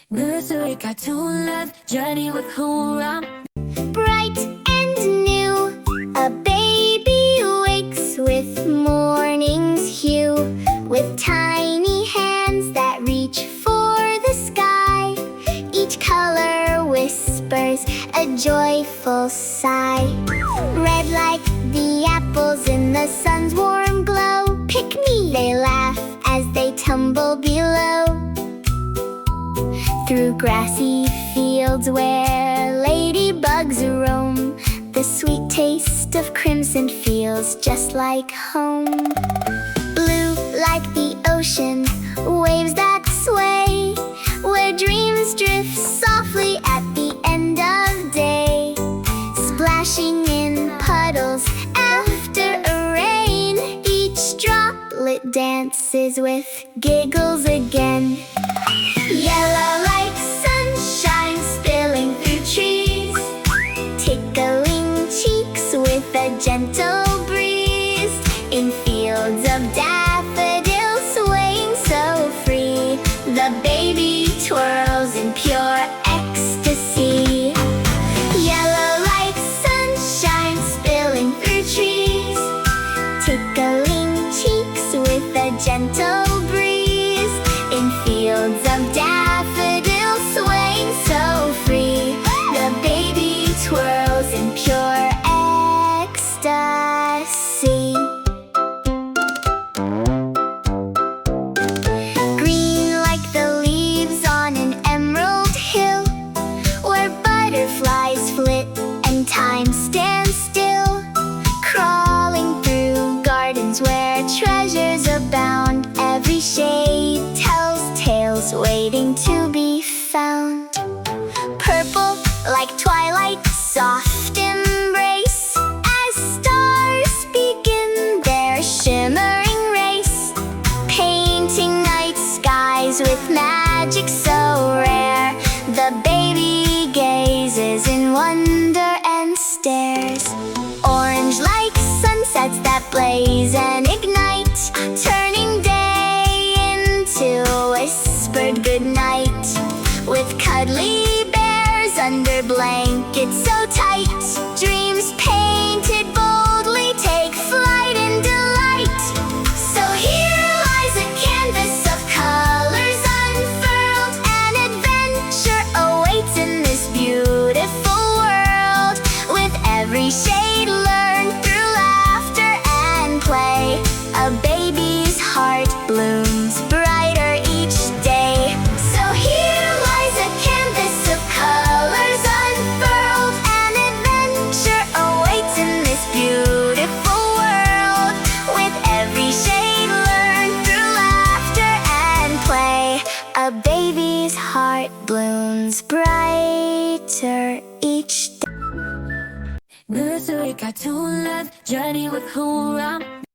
Nursery cartoon love, journey with Hoorah. Bright and new, a baby wakes with morning's hue, with tiny hands that reach for the sky. Each color whispers a joyful sigh. Red like the apples in the sun's warm glow. Pick me, they laugh as they tumble below. Through grassy fields where ladybugs roam, the sweet taste of crimson feels just like home. Blue like the ocean, waves that sway, where dreams drift softly at the end of day. Splashing in puddles after a rain, each droplet dances with giggles again. Yellow like sunshine spilling through trees, tickling cheeks with a gentle breeze. In fields of daffodils swaying so free, the baby twirls in pure ecstasy. Yellow like sunshine spilling through trees, tickling cheeks with a gentle breeze. In fields of daffodils swaying so free, the baby twirls in pure ecstasy. Green like the leaves on an emerald hill, where butterflies flit and time stands still. Crawling through gardens where treasures abound, every shade tells tales waiting to be found. Purple like twilight, soft embrace, as stars begin their shimmering race. Painting night skies with magic so rare, the baby gazes in wonder and stares. Orange like sunsets that blaze and ignite, turning day into whispered goodnight. With cuddly bears under blankets so tight, dreams painted boldly take flight in delight. So here lies a canvas of colors unfurled, an adventure awaits in this beautiful world. With every shade learned through laughter and play, a baby's heart blooms brighter each day. So here lies a canvas of colors unfurled, an adventure awaits in this beautiful world. With every shade learned through laughter and play, a baby's heart blooms brighter each day. Nursery cartoon love, journey with Hoorah.